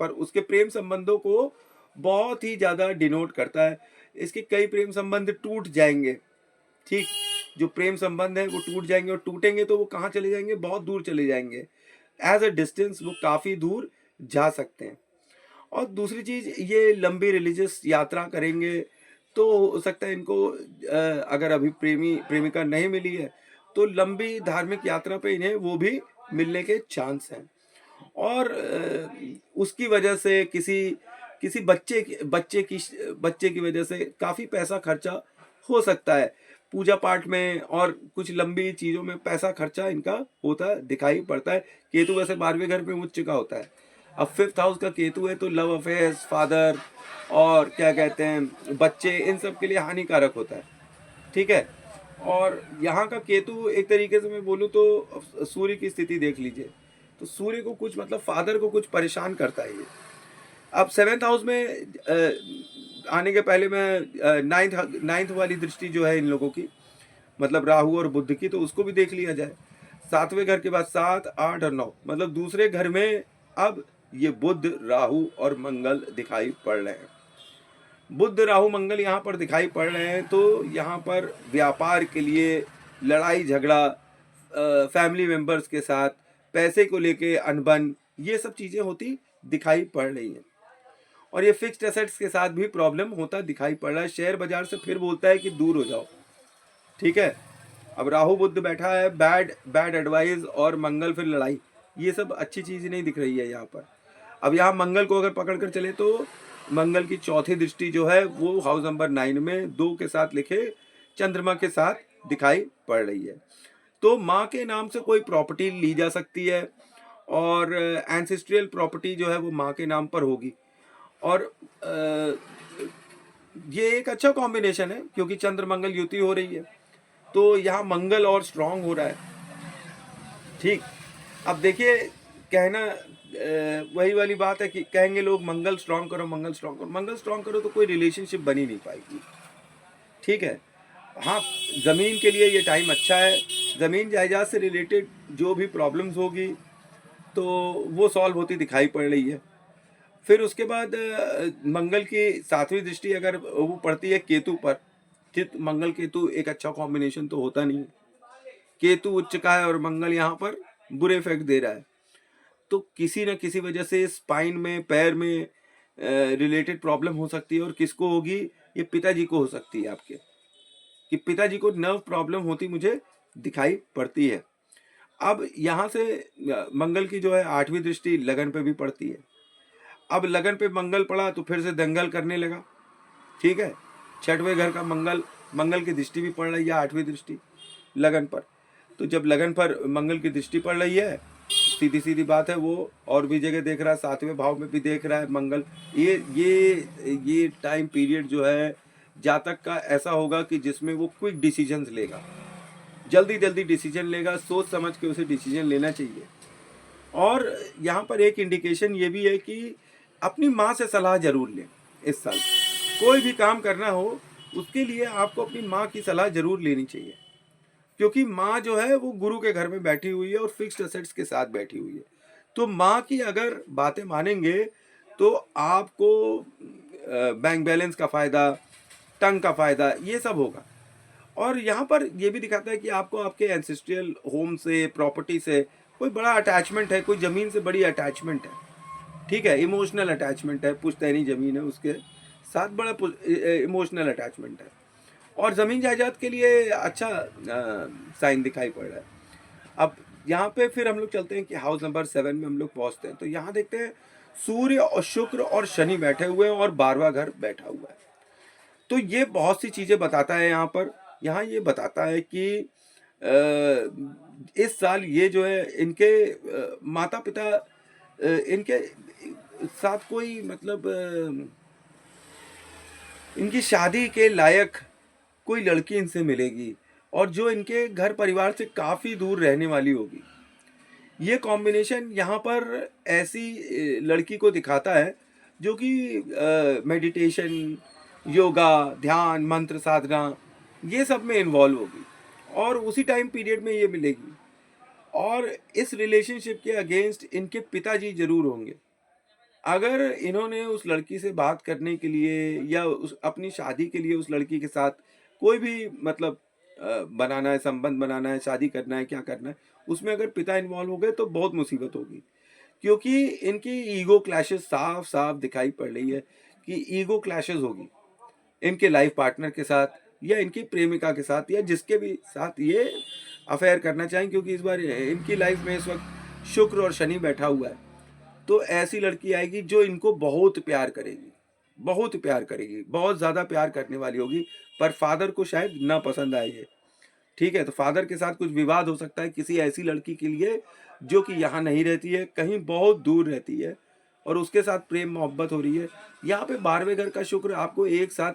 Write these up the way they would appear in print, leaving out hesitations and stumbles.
पर उसके प्रेम संबंधों को बहुत ही ज़्यादा डिनोट करता है। इसके कई प्रेम संबंध टूट जाएंगे, ठीक, जो प्रेम संबंध है वो टूट जाएंगे, और टूटेंगे तो वो कहाँ चले जाएंगे, बहुत दूर चले जाएंगे। एज अ डिस्टेंस वो काफ़ी दूर जा सकते हैं। और दूसरी चीज़, ये लंबी रिलीजियस यात्रा करेंगे तो हो सकता है इनको अगर अभी प्रेमिका नहीं मिली है तो लंबी धार्मिक यात्रा पे इन्हें वो भी मिलने के चांस हैं। और उसकी वजह से किसी किसी बच्चे की वजह से काफ़ी पैसा खर्चा हो सकता है पूजा पाठ में, और कुछ लंबी चीज़ों में पैसा खर्चा इनका होता दिखाई पड़ता है। केतु वैसे 12वें घर में उच्च का होता है। अब 5th हाउस का केतु है तो लव अफेयर्स, फादर और क्या कहते हैं बच्चे, इन सब के लिए हानिकारक होता है, ठीक है। और यहाँ का केतु एक तरीके से मैं बोलूँ तो सूर्य की स्थिति देख लीजिए, तो सूर्य को कुछ मतलब फादर को कुछ परेशान करता है ये। अब 7th हाउस में आने के पहले मैं नाइन्थ वाली दृष्टि जो है इन लोगों की, मतलब राहु और बुध की, तो उसको भी देख लिया जाए। 7वें घर के बाद 7, 8 और 9, मतलब दूसरे घर में अब ये बुध, राहु और मंगल दिखाई पड़ रहे हैं। बुध, राहु, मंगल यहाँ पर दिखाई पड़ रहे हैं तो यहाँ पर व्यापार के लिए लड़ाई झगड़ा, फैमिली मेंबर्स के साथ पैसे को लेके अनबन, ये सब चीज़ें होती दिखाई पड़ रही हैं। और ये फिक्स्ड एसेट्स के साथ भी प्रॉब्लम होता दिखाई पड़ रहा है। शेयर बाजार से फिर बोलता है कि दूर हो जाओ, ठीक है। अब राहु बुध बैठा है, बैड बैड एडवाइस, और मंगल फिर लड़ाई, ये सब अच्छी चीज़ नहीं दिख रही है यहाँ पर। अब यहाँ मंगल को अगर पकड़ कर चले तो मंगल की चौथी दृष्टि जो है वो हाउस नंबर 9 में 2 के साथ लिखे चंद्रमा के साथ दिखाई पड़ रही है। तो माँ के नाम से कोई प्रॉपर्टी ली जा सकती है, और एंसेस्ट्रियल प्रॉपर्टी जो है वो माँ के नाम पर होगी। और ये एक अच्छा कॉम्बिनेशन है क्योंकि चंद्र मंगल युति हो रही है, तो यहाँ मंगल और स्ट्रांग हो रहा है, ठीक। अब देखिए, कहना वही वाली बात है कि कहेंगे लोग मंगल स्ट्रांग करो, मंगल स्ट्रांग करो, मंगल स्ट्रांग करो तो कोई रिलेशनशिप बनी नहीं पाएगी, ठीक है। हाँ, ज़मीन के लिए ये टाइम अच्छा है। ज़मीन जायदाद से रिलेटेड जो भी प्रॉब्लम्स होगी तो वो सॉल्व होती दिखाई पड़ रही है। फिर उसके बाद मंगल की 7वीं दृष्टि अगर वो पड़ती है केतु पर, चित मंगल केतु एक अच्छा कॉम्बिनेशन तो होता नहीं है। केतु उच्च का है और मंगल यहाँ पर बुरे इफेक्ट दे रहा है, तो किसी न किसी वजह से स्पाइन में, पैर में रिलेटेड प्रॉब्लम हो सकती है। और किसको होगी, ये पिताजी को हो सकती है आपके, कि पिताजी को नर्व प्रॉब्लम होती मुझे दिखाई पड़ती है। अब यहाँ से मंगल की जो है 8वीं दृष्टि लगन पे भी पड़ती है। अब लगन पे मंगल पड़ा तो फिर से दंगल करने लगा, ठीक है। 6वें घर का मंगल की दृष्टि भी पड़ रही है, 8वीं दृष्टि लगन पर। तो जब लगन पर मंगल की दृष्टि पड़ रही है, सीधी सीधी बात है वो और भी जगह देख रहा है, 7वें भाव में भी देख रहा है मंगल। ये टाइम पीरियड जो है जातक का ऐसा होगा कि जिसमें वो क्विक डिसीजंस लेगा, जल्दी जल्दी डिसीजन लेगा, सोच समझ के उसे डिसीजन लेना चाहिए। और यहाँ पर एक इंडिकेशन ये भी है कि अपनी माँ से सलाह जरूर लें इस साल। कोई भी काम करना हो उसके लिए आपको अपनी माँ की सलाह जरूर लेनी चाहिए, क्योंकि माँ जो है वो गुरु के घर में बैठी हुई है और फिक्स्ड एसेट्स के साथ बैठी हुई है। तो माँ की अगर बातें मानेंगे तो आपको बैंक बैलेंस का फ़ायदा, टंग का फ़ायदा, ये सब होगा। और यहाँ पर ये भी दिखाता है कि आपको आपके एंसेस्ट्रियल होम से, प्रॉपर्टी से कोई बड़ा अटैचमेंट है, कोई ज़मीन से बड़ी अटैचमेंट है, ठीक है। इमोशनल अटैचमेंट है, पुश्तैनी ज़मीन है उसके साथ बड़ा इमोशनल अटैचमेंट है। और ज़मीन जायदाद के लिए अच्छा साइन दिखाई पड़ रहा है। अब यहाँ पे फिर हम लोग चलते हैं कि हाउस नंबर 7 में हम लोग पहुँचते हैं, तो यहाँ देखते हैं सूर्य और शुक्र और शनि बैठे हुए हैं और 12वां घर बैठा हुआ है। तो ये बहुत सी चीज़ें बताता है यहाँ पर। यहाँ ये बताता है कि इस साल ये जो है इनके माता पिता इनके साथ कोई मतलब इनकी शादी के लायक कोई लड़की इनसे मिलेगी, और जो इनके घर परिवार से काफ़ी दूर रहने वाली होगी। ये कॉम्बिनेशन यहाँ पर ऐसी लड़की को दिखाता है जो कि मेडिटेशन, योगा, ध्यान, मंत्र साधना, ये सब में इन्वॉल्व होगी, और उसी टाइम पीरियड में ये मिलेगी। और इस रिलेशनशिप के अगेंस्ट इनके पिताजी जरूर होंगे, अगर इन्होंने उस लड़की से बात करने के लिए या उस अपनी शादी के लिए उस लड़की के साथ कोई भी मतलब बनाना है, संबंध बनाना है, शादी करना है, क्या करना है, उसमें अगर पिता इन्वॉल्व हो गए तो बहुत मुसीबत होगी। क्योंकि इनकी ईगो क्लैशेस साफ-साफ दिखाई पड़ रही है कि ईगो क्लैशेस होगी, इनके लाइफ पार्टनर के साथ या इनकी प्रेमिका के साथ या जिसके भी साथ ये अफेयर करना चाहें, क्योंकि इस बार इनकी लाइफ में इस वक़्त शुक्र और शनि बैठा हुआ है। तो ऐसी लड़की आएगी जो इनको बहुत प्यार करेगी, बहुत प्यार करेगी, बहुत ज़्यादा प्यार करने वाली होगी, पर फादर को शायद ना पसंद आए ये। ठीक है? तो फादर के साथ कुछ विवाद हो सकता है किसी ऐसी लड़की के लिए जो कि यहाँ नहीं रहती है, कहीं बहुत दूर रहती है और उसके साथ प्रेम मोहब्बत हो रही है। यहाँ पे 12वें घर का शुक्र आपको एक साथ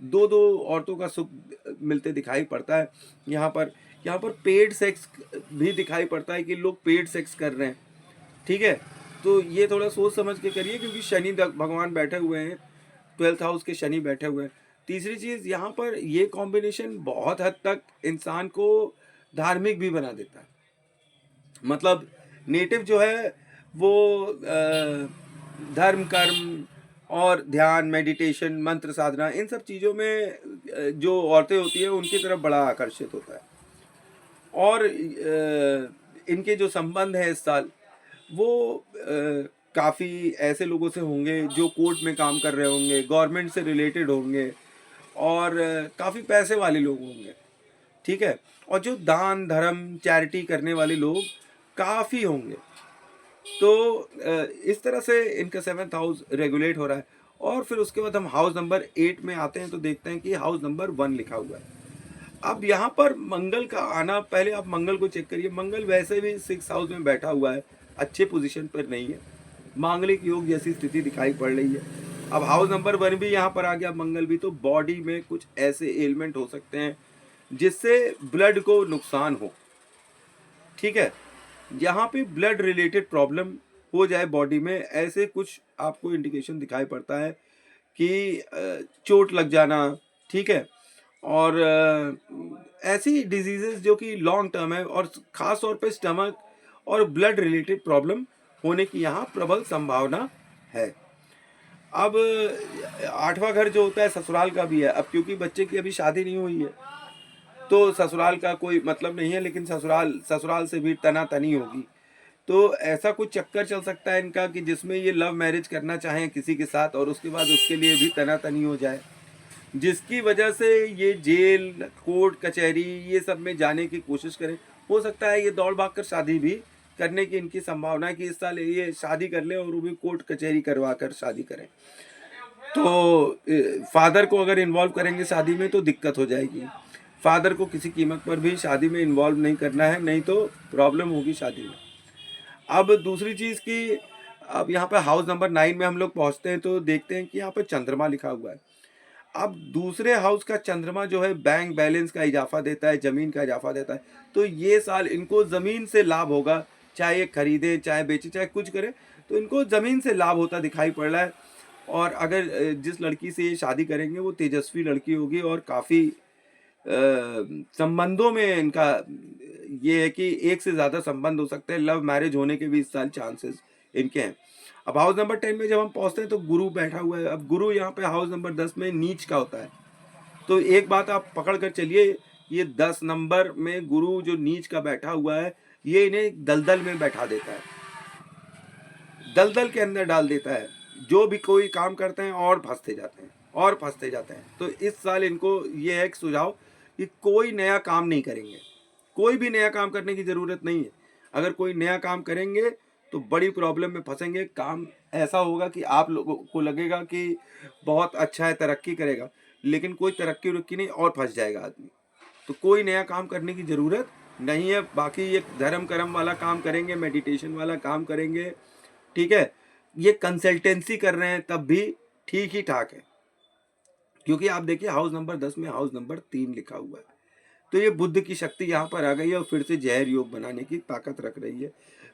2-2 औरतों का सुख मिलते दिखाई पड़ता है। यहाँ पर पेड सेक्स भी दिखाई पड़ता है कि लोग पेड सेक्स कर रहे हैं। ठीक है? तो ये थोड़ा सोच समझ के करिए, क्योंकि शनि भगवान बैठे हुए हैं, 12th हाउस के शनि बैठे हुए हैं। तीसरी चीज़, यहाँ पर ये कॉम्बिनेशन बहुत हद तक इंसान को धार्मिक भी बना देता है। मतलब नेटिव जो है वो धर्म कर्म और ध्यान, मेडिटेशन, मंत्र साधना, इन सब चीज़ों में जो औरतें होती हैं उनकी तरफ बड़ा आकर्षित होता है। और इनके जो संबंध हैं इस साल वो काफ़ी ऐसे लोगों से होंगे जो कोर्ट में काम कर रहे होंगे, गवर्नमेंट से रिलेटेड होंगे और काफ़ी पैसे वाले लोग होंगे। ठीक है? और जो दान धर्म चैरिटी करने वाले लोग काफ़ी होंगे। तो इस तरह से इनका 7th हाउस रेगुलेट हो रहा है। और फिर उसके बाद हम हाउस नंबर 8 में आते हैं तो देखते हैं कि हाउस नंबर 1 लिखा हुआ है। अब यहाँ पर मंगल का आना, पहले आप मंगल को चेक करिए। मंगल वैसे भी 6th हाउस में बैठा हुआ है, अच्छे पोजीशन पर नहीं है, मांगलिक योग जैसी स्थिति दिखाई पड़ रही है। अब हाउस नंबर 1 भी यहाँ पर आ गया, मंगल भी, तो बॉडी में कुछ ऐसे एलिमेंट हो सकते हैं जिससे ब्लड को नुकसान हो। ठीक है? यहाँ पे ब्लड रिलेटेड प्रॉब्लम हो जाए बॉडी में, ऐसे कुछ आपको इंडिकेशन दिखाई पड़ता है कि चोट लग जाना। ठीक है? और ऐसी डिजीजेस जो कि लॉन्ग टर्म है और ख़ास तौर पे स्टमक और ब्लड रिलेटेड प्रॉब्लम होने की यहाँ प्रबल संभावना है। अब 8वां घर जो होता है ससुराल का भी है। अब क्योंकि बच्चे की अभी शादी नहीं हुई है तो ससुराल का कोई मतलब नहीं है, लेकिन ससुराल से भी तना-तनी होगी। तो ऐसा कुछ चक्कर चल सकता है इनका कि जिसमें ये लव मैरिज करना चाहें किसी के साथ और उसके बाद उसके लिए भी तना-तनी हो जाए, जिसकी वजह से ये जेल, कोर्ट कचहरी ये सब में जाने की कोशिश करें। हो सकता है ये दौड़ भाग कर शादी भी करने की इनकी संभावना है कि इस साल ये शादी कर लें और वो भी कोर्ट कचहरी करवा कर शादी करें। तो फादर को अगर इन्वॉल्व करेंगे शादी में तो दिक्कत हो जाएगी। फादर को किसी कीमत पर भी शादी में इन्वॉल्व नहीं करना है, नहीं तो प्रॉब्लम होगी शादी में। अब दूसरी चीज़ कि अब यहाँ पे हाउस नंबर 9 में हम लोग पहुँचते हैं तो देखते हैं कि यहाँ पे चंद्रमा लिखा हुआ है। अब दूसरे हाउस का चंद्रमा जो है बैंक बैलेंस का इजाफा देता है, ज़मीन का इजाफा देता है। तो ये साल इनको ज़मीन से लाभ होगा, चाहे ये खरीदें, चाहे बेचें, चाहे कुछ करें, तो इनको ज़मीन से लाभ होता दिखाई पड़ रहा है। और अगर जिस लड़की से ये शादी करेंगे वो तेजस्वी लड़की होगी और काफ़ी संबंधों में इनका ये है कि एक से ज़्यादा संबंध हो सकते हैं, लव मैरिज होने के भी इस साल चांसेस इनके हैं। अब हाउस नंबर 10 में जब हम पहुंचते हैं तो गुरु बैठा हुआ है। अब गुरु यहाँ पे हाउस नंबर 10 में नीच का होता है। तो एक बात आप पकड़ कर चलिए, ये 10 नंबर में गुरु जो नीच का बैठा हुआ है, ये इन्हें दलदल में बैठा देता है, दलदल के अंदर डाल देता है। जो भी कोई काम करते हैं और फंसते जाते हैं और फंसते जाते हैं। तो इस साल इनको ये है एक सुझाव कि कोई नया काम नहीं करेंगे, कोई भी नया काम करने की ज़रूरत नहीं है। अगर कोई नया काम करेंगे तो बड़ी प्रॉब्लम में फंसेंगे। काम ऐसा होगा कि आप लोगों को लगेगा कि बहुत अच्छा है, तरक्की करेगा, लेकिन कोई तरक्की उरक्की नहीं और फंस जाएगा आदमी। तो कोई नया काम करने की ज़रूरत नहीं है। बाकी ये धर्म कर्म वाला काम करेंगे, मेडिटेशन वाला काम करेंगे, ठीक है, ये कंसल्टेंसी कर रहे हैं तब भी ठीक ही ठाक है। क्योंकि आप देखिए हाउस नंबर 10 में हाउस नंबर 3 लिखा हुआ है। तो ये बुद्ध की शक्ति यहाँ पर आ गई है और फिर से जहर योग बनाने की ताकत रख रही है।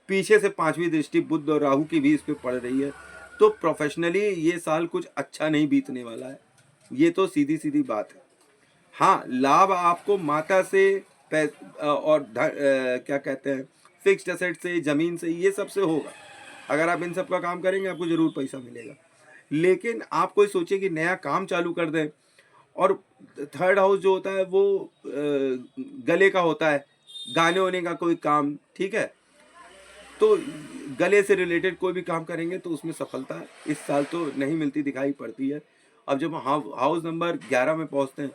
पीछे से 5वीं दृष्टि बुद्ध और राहु की भी इस पर पड़ रही है। तो प्रोफेशनली ये साल कुछ अच्छा नहीं बीतने वाला है, ये तो सीधी सीधी बात है। हाँ, लाभ आपको माता से और क्या कहते हैं फिक्स्ड एसेट से, जमीन से, ये सब से होगा, अगर आप इन सब का काम करेंगे आपको ज़रूर पैसा मिलेगा। लेकिन आप कोई सोचिए कि नया काम चालू कर दें, और थर्ड हाउस जो होता है वो गले का होता है, गाने वाने का कोई काम, ठीक है, तो गले से रिलेटेड कोई भी काम करेंगे तो उसमें सफलता इस साल तो नहीं मिलती दिखाई पड़ती है। अब जब हाउस नंबर 11 में पहुंचते हैं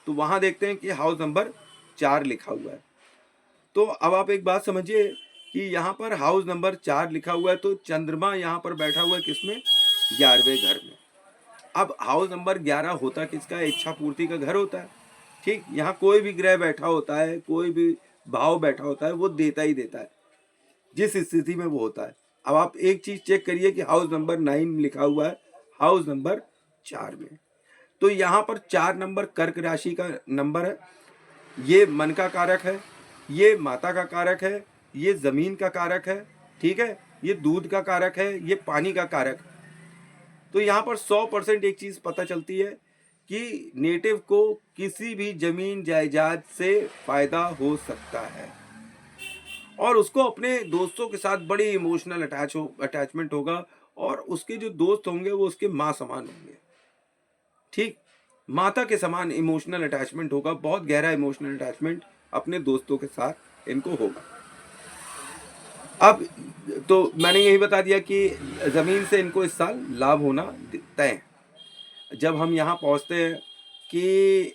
तो वहां देखते हैं कि हाउस नंबर 4 लिखा हुआ है। तो अब आप एक बात समझिए कि यहाँ पर हाउस नंबर 4 लिखा हुआ है, तो चंद्रमा यहाँ पर बैठा हुआ है किसमें? 11वें घर में। अब हाउस नंबर 11 होता किसका है? इच्छा पूर्ति का घर होता है। ठीक, यहाँ कोई भी ग्रह बैठा होता है, कोई भी भाव बैठा होता है, वो देता ही देता है जिस स्थिति में वो होता है। अब आप एक चीज चेक करिए कि हाउस नंबर 9 लिखा हुआ है हाउस नंबर 4 में, तो यहाँ पर 4 नंबर कर्क राशि का नंबर है। ये मन का कारक है, ये माता का कारक है, ये जमीन का कारक है, ठीक है, ये दूध का कारक है, ये पानी का कारक है। तो यहाँ पर 100% एक चीज पता चलती है कि नेटिव को किसी भी जमीन जायदाद से फायदा हो सकता है, और उसको अपने दोस्तों के साथ बड़ी इमोशनल अटैचमेंट होगा, और उसके जो दोस्त होंगे वो उसके माँ समान होंगे। ठीक, माता के समान इमोशनल अटैचमेंट होगा, बहुत गहरा इमोशनल अटैचमेंट अपने दोस्तों के साथ इनको होगा। अब तो मैंने यही बता दिया कि जमीन से इनको इस साल लाभ होना तय है। जब हम यहाँ पहुँचते हैं कि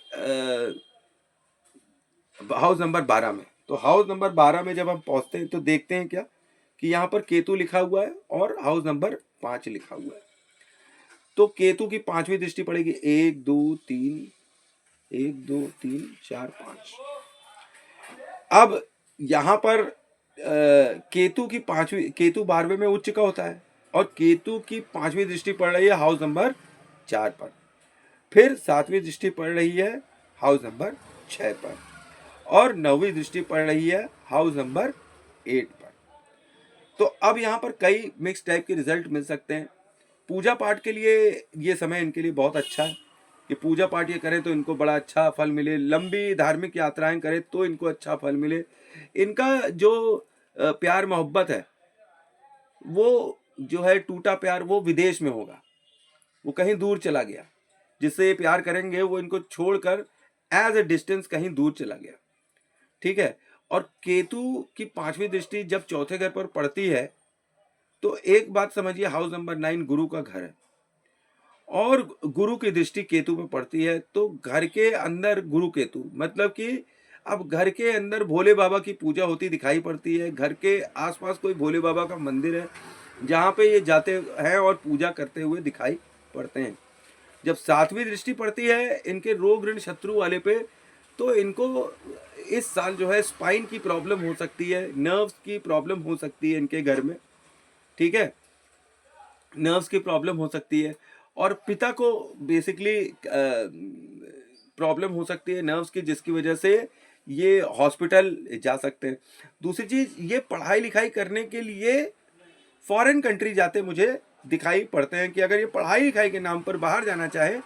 हाउस नंबर 12 में, तो हाउस नंबर 12 में जब हम पहुँचते हैं तो देखते हैं क्या कि यहाँ पर केतु लिखा हुआ है और हाउस नंबर 5 लिखा हुआ है। तो केतु की 5वीं दृष्टि पड़ेगी, 1 2 3 1 2 3 4 5। अब यहाँ पर केतु की 5वीं, केतु 12वें में उच्च का होता है, और केतु की 5वीं दृष्टि पड़ रही है हाउस नंबर 4 पर, फिर 7वीं दृष्टि पड़ रही है हाउस नंबर 6 पर, और 9वीं दृष्टि पड़ रही है हाउस नंबर 8 पर। तो अब यहाँ पर कई मिक्स टाइप के रिजल्ट मिल सकते हैं। पूजा पाठ के लिए ये समय इनके लिए बहुत अच्छा है कि पूजा पाठ ये करें तो इनको बड़ा अच्छा फल मिले, लंबी धार्मिक यात्राएं करें तो इनको अच्छा फल मिले। इनका जो प्यार मोहब्बत है वो जो है टूटा प्यार वो विदेश में होगा, वो कहीं दूर चला गया, जिससे ये प्यार करेंगे वो इनको छोड़कर एज ए डिस्टेंस कहीं दूर चला गया, ठीक है। और केतु की 5वीं दृष्टि जब चौथे घर पर पड़ती है तो एक बात समझिए, हाउस नंबर 9 गुरु का घर है, और गुरु की दृष्टि केतु पे पड़ती है, तो घर के अंदर गुरु केतु मतलब कि अब घर के अंदर भोले बाबा की पूजा होती दिखाई पड़ती है। घर के आसपास कोई भोले बाबा का मंदिर है जहाँ पे ये जाते हैं और पूजा करते हुए दिखाई पड़ते हैं। जब 7वीं दृष्टि पड़ती है इनके रोग ऋण शत्रु वाले पे, तो इनको इस साल जो है स्पाइन की प्रॉब्लम हो सकती है, नर्व्स की प्रॉब्लम हो सकती है इनके घर में, ठीक है, नर्व्स की प्रॉब्लम हो सकती है, और पिता को बेसिकली प्रॉब्लम हो सकती है नर्व्स की, जिसकी वजह से ये हॉस्पिटल जा सकते हैं। दूसरी चीज, ये पढ़ाई लिखाई करने के लिए फॉरेन कंट्री जाते मुझे दिखाई पड़ते हैं कि अगर ये पढ़ाई लिखाई के नाम पर बाहर जाना चाहे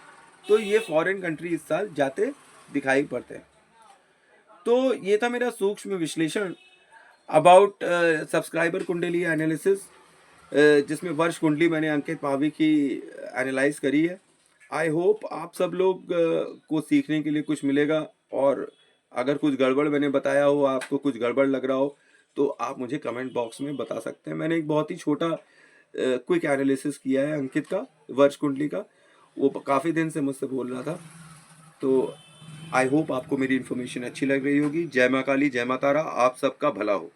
तो ये फॉरेन कंट्री इस साल जाते दिखाई पड़ते हैं। तो ये था मेरा सूक्ष्म विश्लेषण अबाउट सब्सक्राइबर कुंडली एनालिसिस, जिसमें वर्ष कुंडली मैंने अंकित पावी की एनालाइज करी है। आई होप आप सब लोग को सीखने के लिए कुछ मिलेगा, और अगर कुछ गड़बड़ मैंने बताया हो, आपको कुछ गड़बड़ लग रहा हो, तो आप मुझे कमेंट बॉक्स में बता सकते हैं। मैंने एक बहुत ही छोटा क्विक एनालिसिस किया है अंकित का, वर्ष कुंडली का, वो काफ़ी दिन से मुझसे बोल रहा था। तो आई होप आपको मेरी इन्फॉर्मेशन अच्छी लग रही होगी। जय माँ काली, जय माँ तारा, आप सबका भला हो।